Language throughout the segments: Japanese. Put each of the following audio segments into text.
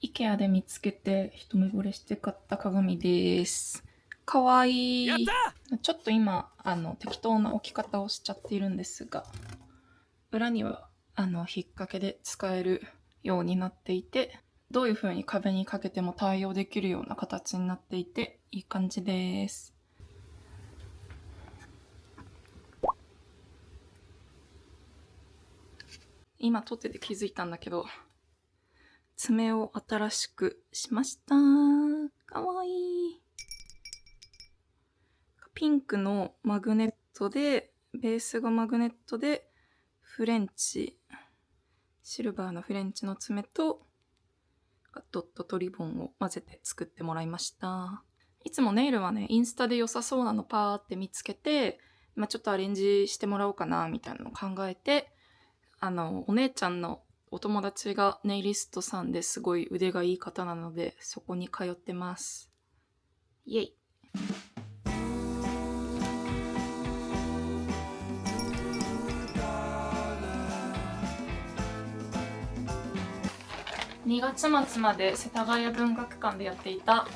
IKEA で見つけて一目惚れして買った鏡です。かわいい。ちょっと今適当な置き方をしちゃっているんですが、裏には引っ掛けで使えるようになっていて、どういう風に壁にかけても対応できるような形になっていて、いい感じです。今撮ってて気づいたんだけど、爪を新しくしました。かわいい。ピンクのマグネットで、ベースがマグネットで、フレンチ、シルバーのフレンチの爪と、ドットとリボンを混ぜて作ってもらいました。いつもネイルはね、インスタで良さそうなのパーって見つけて、ちょっとアレンジしてもらおうかな、みたいなのを考えて、お姉ちゃんのお友達がネイリストさんですごい腕がいい方なので、そこに通ってます。イエイ。2月末まで世田谷文学館でやっていた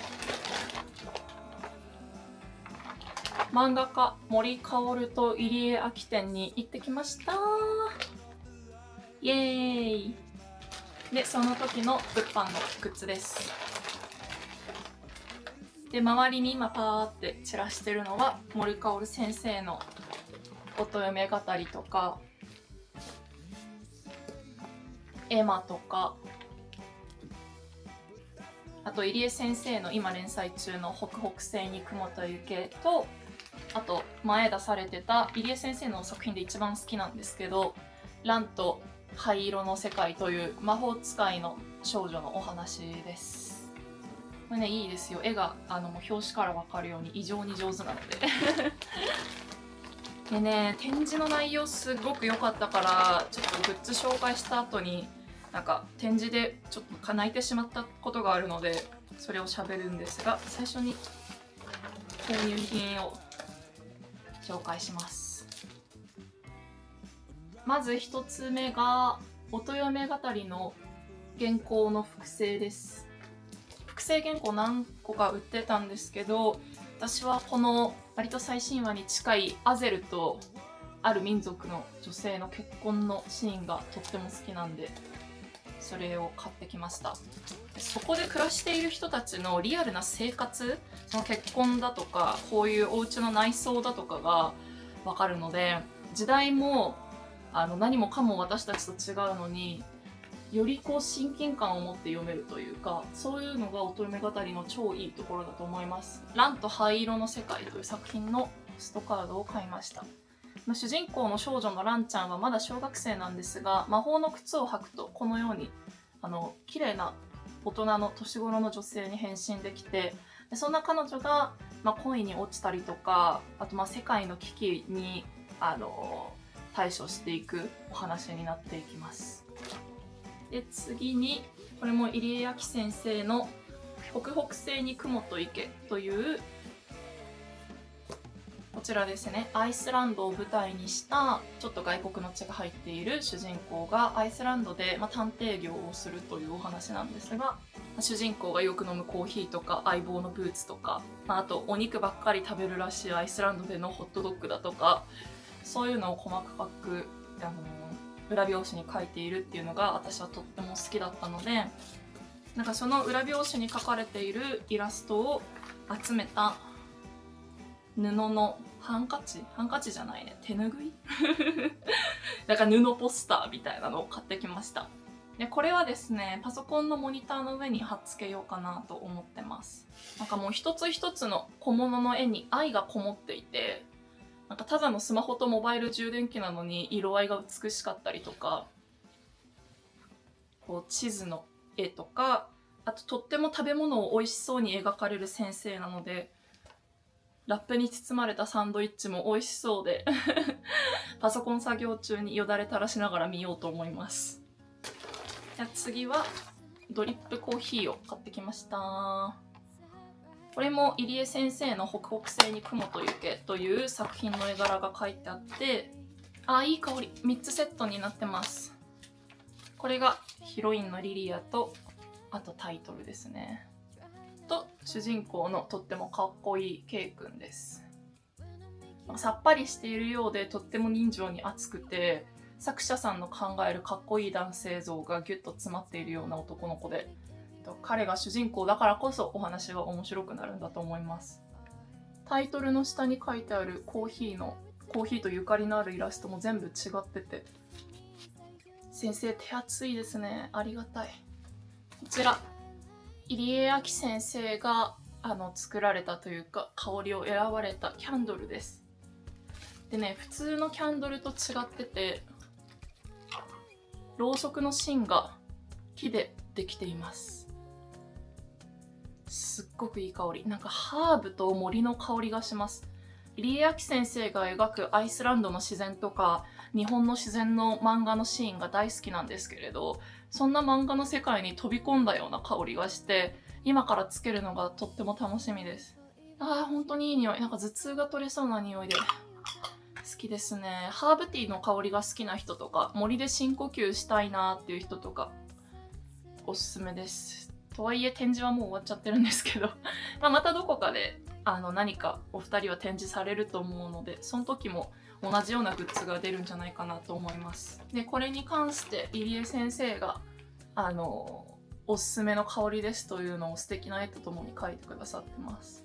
漫画家森かおると入江秋展に行ってきました。イエーイ。で、その時の物販のグッズです。で、周りに今パーって散らしてるのは森かおる先生の音嫁語りとかエマとか、あと入江先生の今連載中の北北西に雲と雪と、あと前出されてた入江先生の作品で一番好きなんですけど、蘭と灰色の世界という魔法使いの少女のお話です。これね、いいですよ。絵がもう表紙から分かるように異常に上手なのででね、展示の内容すごく良かったから、ちょっとグッズ紹介した後になんか展示でちょっと泣いてしまったことがあるので、それを喋るんですが、最初に購入品を紹介します。まず一つ目が音嫁語りの原稿の複製です。複製原稿何個か売ってたんですけど、私はこの割と最新話に近いアゼルとある民族の女性の結婚のシーンがとっても好きなんで、それを買ってきました。そこで暮らしている人たちのリアルな生活、その結婚だとかこういうお家の内装だとかが分かるので、時代も何もかも私たちと違うのによりこう親近感を持って読めるというか、そういうのが乙女語りの超いいところだと思います。蘭と灰色の世界という作品のポストカードを買いました。主人公の少女の蘭ちゃんはまだ小学生なんですが、魔法の靴を履くとこのように綺麗な大人の年頃の女性に変身できて、そんな彼女が、恋に落ちたりとか、あと世界の危機に対処していくお話になっていきます。で、次にこれも入江秋先生の北北西に雲と池というこちらですね、アイスランドを舞台にしたちょっと外国の血が入っている主人公がアイスランドで、探偵業をするというお話なんですが、主人公がよく飲むコーヒーとか相棒のブーツとか、あとお肉ばっかり食べるらしいアイスランドでのホットドッグだとか、そういうのを細かく裏表紙に書いているっていうのが私はとっても好きだったので、なんかその裏表紙に書かれているイラストを集めた布のハンカチじゃないね、手ぬぐいだから布ポスターみたいなのを買ってきました。で、これはですね、パソコンのモニターの上に貼っつけようかなと思ってます。なんかもう一つ一つの小物の絵に愛がこもっていて、なんかただのスマホとモバイル充電器なのに色合いが美しかったりとか、こう地図の絵とか、あととっても食べ物を美味しそうに描かれる先生なので、ラップに包まれたサンドイッチも美味しそうでパソコン作業中によだれ垂らしながら見ようと思います。じゃあ次はドリップコーヒーを買ってきました。これも入江先生の北北西に雲と雪という作品の絵柄が描いてあって、いい香り。3つセットになってます。これがヒロインのリリアと、あとタイトルですね。と、主人公のとってもかっこいい K 君です。さっぱりしているようでとっても人情に熱くて、作者さんの考えるかっこいい男性像がギュッと詰まっているような男の子で、彼が主人公だからこそお話が面白くなるんだと思います。タイトルの下に書いてあるコーヒーとゆかりのあるイラストも全部違ってて、先生手厚いですね。ありがたい。こちら入江明先生が作られたというか香りを選ばれたキャンドルです。でね、普通のキャンドルと違ってて、ろうそくの芯が木でできています。すっごくいい香り。なんかハーブと森の香りがします。入江明先生が描くアイスランドの自然とか日本の自然の漫画のシーンが大好きなんですけれど、そんな漫画の世界に飛び込んだような香りがして、今からつけるのがとっても楽しみです。本当にいい匂い。なんか頭痛が取れそうな匂いで好きですね。ハーブティーの香りが好きな人とか、森で深呼吸したいなっていう人とかおすすめです。とはいえ展示はもう終わっちゃってるんですけどまたどこかで何かお二人は展示されると思うので、その時も同じようなグッズが出るんじゃないかなと思います。で、これに関して入江先生がおすすめの香りですというのを素敵な絵とともに書いてくださってます。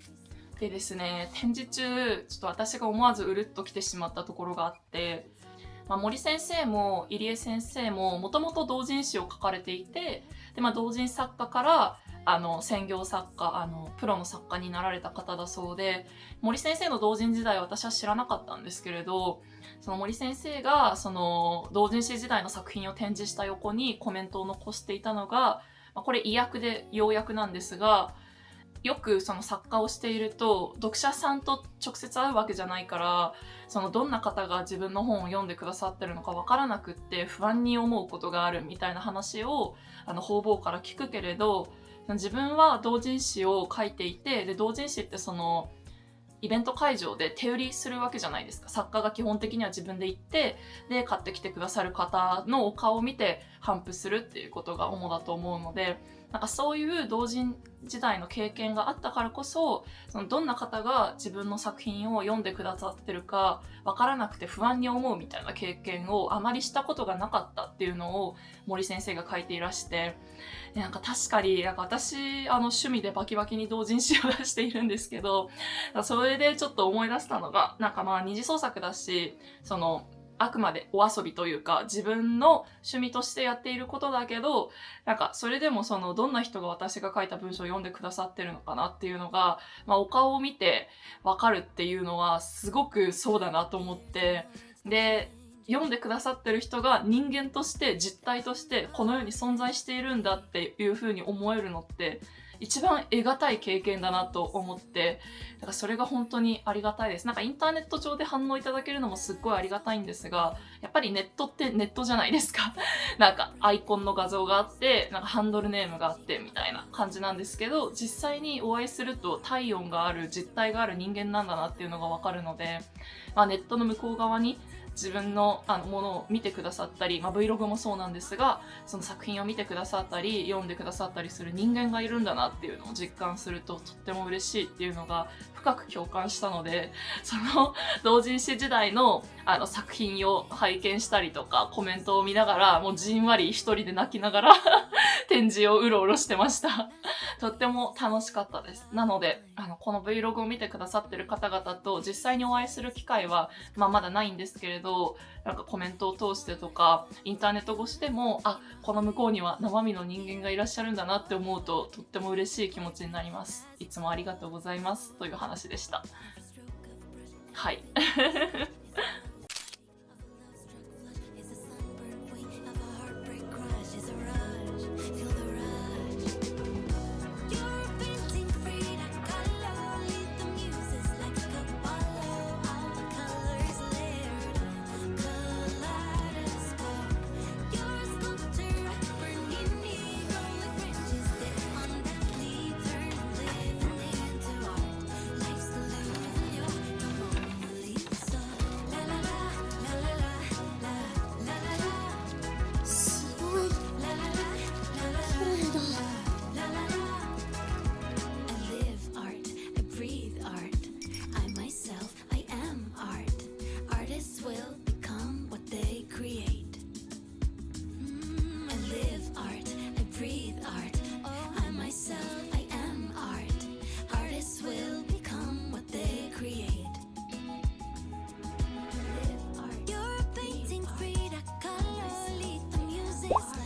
でですね、展示中ちょっと私が思わずうるっと来てしまったところがあって、森先生も入江先生ももともと同人誌を書かれていて、で、同人作家から専業作家、プロの作家になられた方だそうで、森先生の同人時代は私は知らなかったんですけれど、その森先生がその同人誌時代の作品を展示した横にコメントを残していたのが、これ意訳で要約なんですが、よくその作家をしていると読者さんと直接会うわけじゃないから、そのどんな方が自分の本を読んでくださってるのかわからなくって不安に思うことがあるみたいな話を方々から聞くけれど、自分は同人誌を書いていて、で同人誌ってそのイベント会場で手売りするわけじゃないですか。作家が基本的には自分で行ってで買ってきてくださる方のお顔を見て頒布するっていうことが主だと思うので、なんかそういう同人時代の経験があったからこそ、そのどんな方が自分の作品を読んでくださってるかわからなくて不安に思うみたいな経験をあまりしたことがなかったっていうのを森先生が書いていらして、なんか確かに私趣味でバキバキに同人誌を出しているんですけど、それでちょっと思い出したのが、なんか二次創作だし、そのあくまでお遊びというか自分の趣味としてやっていることだけど、なんかそれでもそのどんな人が私が書いた文章を読んでくださってるのかなっていうのが、お顔を見てわかるっていうのはすごくそうだなと思って、で読んでくださってる人が人間として実体としてこの世に存在しているんだっていう風に思えるのって一番得難い経験だなと思って、だからそれが本当にありがたいです。なんかインターネット上で反応いただけるのもすっごいありがたいんですが、やっぱりネットってネットじゃないですか。なんかアイコンの画像があって、なんかハンドルネームがあってみたいな感じなんですけど、実際にお会いすると体温がある、実体がある人間なんだなっていうのがわかるので、ネットの向こう側に自分のものを見てくださったり、Vlog もそうなんですが、その作品を見てくださったり読んでくださったりする人間がいるんだなっていうのを実感するととっても嬉しいっていうのが深く共感したので、その同人誌時代の作品を拝見したりとかコメントを見ながら、もうじんわり一人で泣きながら展示をうろうろしてましたとっても楽しかったです。なのでこの Vlog を見てくださってる方々と実際にお会いする機会は、まだないんですけれど、なんかコメントを通してとかインターネット越しでも、この向こうには生身の人間がいらっしゃるんだなって思うととっても嬉しい気持ちになります。いつもありがとうございますという話でした。はいです。